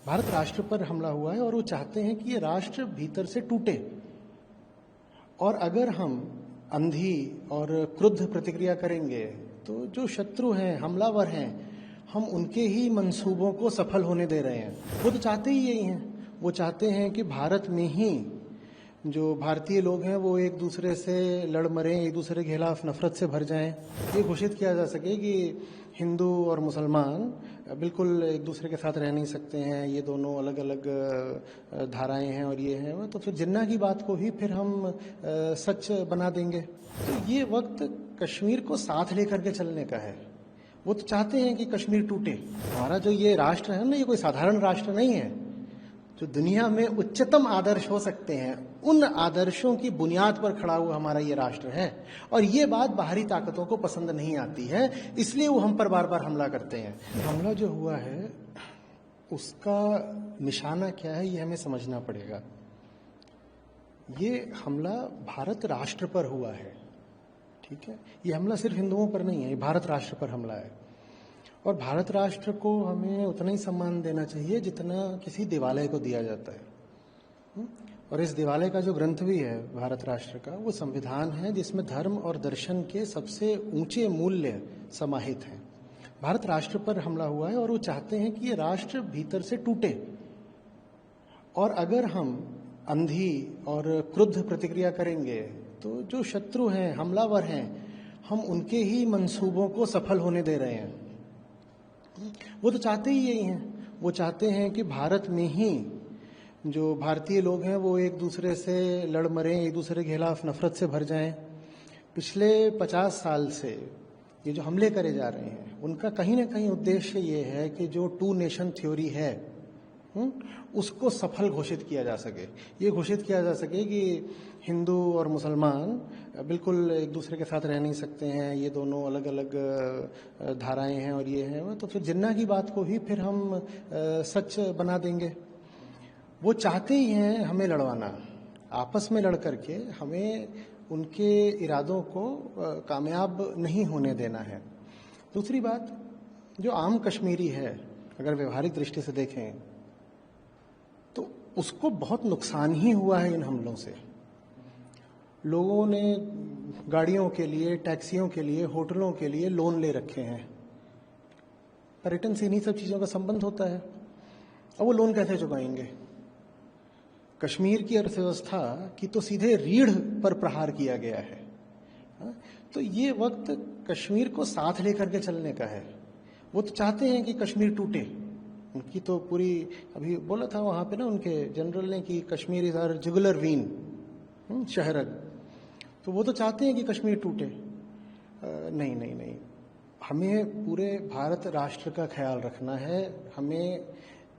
भारत राष्ट्र पर हमला हुआ है और वो चाहते हैं कि ये राष्ट्र भीतर से टूटे। और अगर हम अंधी और क्रुद्ध प्रतिक्रिया करेंगे तो जो शत्रु हैं, हमलावर हैं, हम उनके ही मंसूबों को सफल होने दे रहे हैं। वो तो चाहते ही यही हैं। वो चाहते हैं कि भारत में ही जो भारतीय लोग हैं वो एक दूसरे से लड़ मरें, एक दूसरे के खिलाफ नफरत से भर जाएं। ये घोषित किया जा सके कि हिंदू और मुसलमान बिल्कुल एक दूसरे के साथ रह नहीं सकते हैं, ये दोनों अलग अलग धाराएं हैं और ये हैं। तो फिर जिन्ना की बात को ही फिर हम सच बना देंगे। तो ये वक्त कश्मीर को साथ लेकर के चलने का है। वो तो चाहते हैं कि कश्मीर टूटे। हमारा जो ये राष्ट्र है ना, ये कोई साधारण राष्ट्र नहीं है। जो दुनिया में उच्चतम आदर्श हो सकते हैं, उन आदर्शों की बुनियाद पर खड़ा हुआ हमारा ये राष्ट्र है। और ये बात बाहरी ताकतों को पसंद नहीं आती है, इसलिए वो हम पर बार बार हमला करते हैं। हमला जो हुआ है उसका निशाना क्या है, ये हमें समझना पड़ेगा। ये हमला भारत राष्ट्र पर हुआ है, ठीक है। ये हमला सिर्फ हिंदुओं पर नहीं है, ये भारत राष्ट्र पर हमला है। और भारत राष्ट्र को हमें उतना ही सम्मान देना चाहिए जितना किसी देवालय को दिया जाता है। और इस देवालय का जो ग्रंथ भी है भारत राष्ट्र का, वो संविधान है जिसमें धर्म और दर्शन के सबसे ऊंचे मूल्य समाहित हैं। भारत राष्ट्र पर हमला हुआ है और वो चाहते हैं कि ये राष्ट्र भीतर से टूटे। और अगर हम अंधी और क्रुद्ध प्रतिक्रिया करेंगे तो जो शत्रु हैं, हमलावर हैं, हम उनके ही मंसूबों को सफल होने दे रहे हैं। वो तो चाहते ही यही हैं। वो चाहते हैं कि भारत में ही जो भारतीय लोग हैं वो एक दूसरे से लड़ मरें, एक दूसरे के खिलाफ नफरत से भर जाएं। पिछले 50 साल से ये जो हमले करे जा रहे हैं, उनका कहीं ना कहीं उद्देश्य ये है कि जो 2 नेशन थ्योरी है उसको सफल घोषित किया जा सके। ये घोषित किया जा सके कि हिंदू और मुसलमान बिल्कुल एक दूसरे के साथ रह नहीं सकते हैं, ये दोनों अलग अलग धाराएं हैं और ये हैं। तो फिर जिन्ना की बात को ही फिर हम सच बना देंगे। वो चाहते ही हैं हमें लड़वाना, आपस में लड़ करके हमें उनके इरादों को कामयाब नहीं होने देना है। दूसरी बात, जो आम कश्मीरी है, अगर व्यवहारिक दृष्टि से देखें तो उसको बहुत नुकसान ही हुआ है इन हमलों से। लोगों ने गाड़ियों के लिए, टैक्सियों के लिए, होटलों के लिए लोन ले रखे हैं। पर्यटन से इन्हीं सब चीज़ों का संबंध होता है। अब वो लोन कैसे चुकाएंगे? कश्मीर की अर्थव्यवस्था की तो सीधे रीढ़ पर प्रहार किया गया है। तो ये वक्त कश्मीर को साथ लेकर के चलने का है। वो तो चाहते हैं कि कश्मीर टूटे। उनकी तो पूरी, अभी बोला था वहाँ पे ना उनके जनरल ने कि Kashmir is our jugular vein, शहरग। तो वो तो चाहते हैं कि कश्मीर टूटे। नहीं नहीं नहीं, हमें पूरे भारत राष्ट्र का ख्याल रखना है। हमें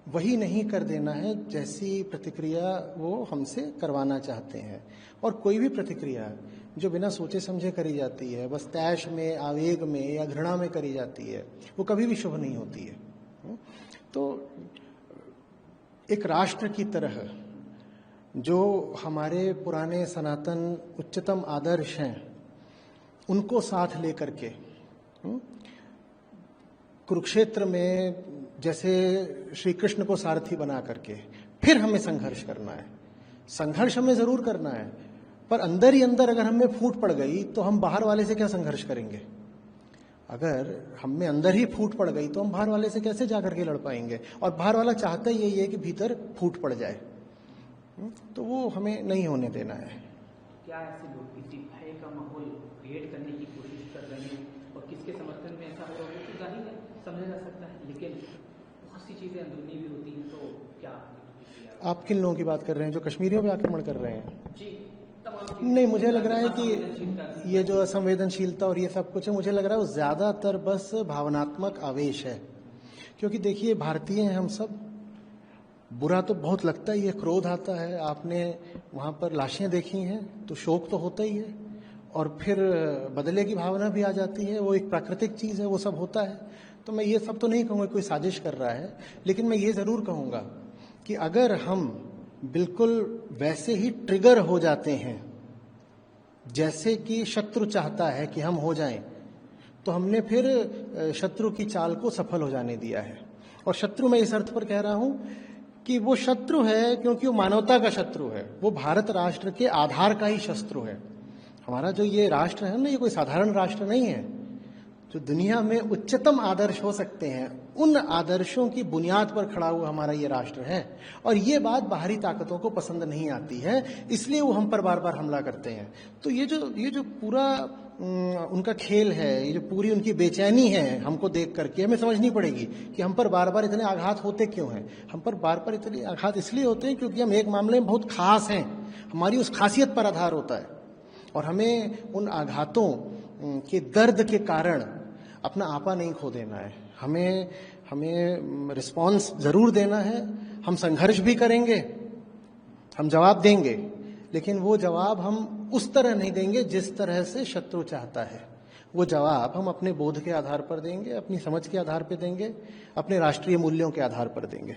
वही नहीं कर देना है जैसी प्रतिक्रिया वो हमसे करवाना चाहते हैं। और कोई भी प्रतिक्रिया जो बिना सोचे समझे करी जाती है, बस तैश में, आवेग में या घृणा में करी जाती है, वो कभी भी शुभ नहीं होती है। तो एक राष्ट्र की तरह जो हमारे पुराने सनातन उच्चतम आदर्श हैं, उनको साथ लेकर के कुरुक्षेत्र में जैसे श्री कृष्ण को सारथी बना करके फिर हमें संघर्ष करना है। संघर्ष हमें जरूर करना है, पर अंदर ही अंदर अगर हमें फूट पड़ गई तो हम बाहर वाले से क्या संघर्ष करेंगे? अगर हमें अंदर ही फूट पड़ गई तो हम बाहर वाले से कैसे जाकर के लड़ पाएंगे? और बाहर वाला चाहता ही यही है कि भीतर फूट पड़ जाए। तो वो हमें नहीं होने देना है। क्या ऐसे लोग किसी भय का माहौल क्रिएट करने की कोशिश कर रहे हैं और किसके समर्थन में ऐसा हो रहा है तो जाहिर है समझा जा सकता है, लेकिन बहुत सी चीजें अंदरूनी भी होती हैं। तो क्या आप किन लोगों की बात कर रहे हैं जो कश्मीरियों पे आक्रमण कर रहे हैं? जी, नहीं, मुझे लग रहा है कि ये जो असंवेदनशीलता और ये सब कुछ है, मुझे लग रहा है वो ज्यादातर बस भावनात्मक आवेश है। क्योंकि देखिए, भारतीय हैं हम सब, बुरा तो बहुत लगता ही है, क्रोध आता है। आपने वहाँ पर लाशें देखी हैं तो शोक तो होता ही है, और फिर बदले की भावना भी आ जाती है। वो एक प्राकृतिक चीज़ है, वो सब होता है। तो मैं ये सब तो नहीं कहूँगा कोई साजिश कर रहा है, लेकिन मैं ये ज़रूर कहूँगा कि अगर हम बिल्कुल वैसे ही ट्रिगर हो जाते हैं जैसे कि शत्रु चाहता है कि हम हो जाएं, तो हमने फिर शत्रु की चाल को सफल हो जाने दिया है। और शत्रु मैं इस अर्थ पर कह रहा हूं कि वो शत्रु है क्योंकि वो मानवता का शत्रु है, वो भारत राष्ट्र के आधार का ही शत्रु है। हमारा जो ये राष्ट्र है ना, ये कोई साधारण राष्ट्र नहीं है। जो दुनिया में उच्चतम आदर्श हो सकते हैं, उन आदर्शों की बुनियाद पर खड़ा हुआ हमारा ये राष्ट्र है। और ये बात बाहरी ताकतों को पसंद नहीं आती है, इसलिए वो हम पर बार बार हमला करते हैं। तो ये जो पूरा उनका खेल है, ये जो पूरी उनकी बेचैनी है हमको देख करके, हमें समझनी पड़ेगी कि हम पर बार बार इतने आघात होते क्यों हैं। हम पर बार बार इतने आघात इसलिए होते हैं क्योंकि हम एक मामले में बहुत खास हैं, हमारी उस खासियत पर आधार होता है। और हमें उन आघातों के दर्द के कारण अपना आपा नहीं खो देना है। हमें रिस्पॉन्स जरूर देना है, हम संघर्ष भी करेंगे, हम जवाब देंगे, लेकिन वो जवाब हम उस तरह नहीं देंगे जिस तरह से शत्रु चाहता है। वो जवाब हम अपने बोध के आधार पर देंगे, अपनी समझ के आधार पर देंगे, अपने राष्ट्रीय मूल्यों के आधार पर देंगे।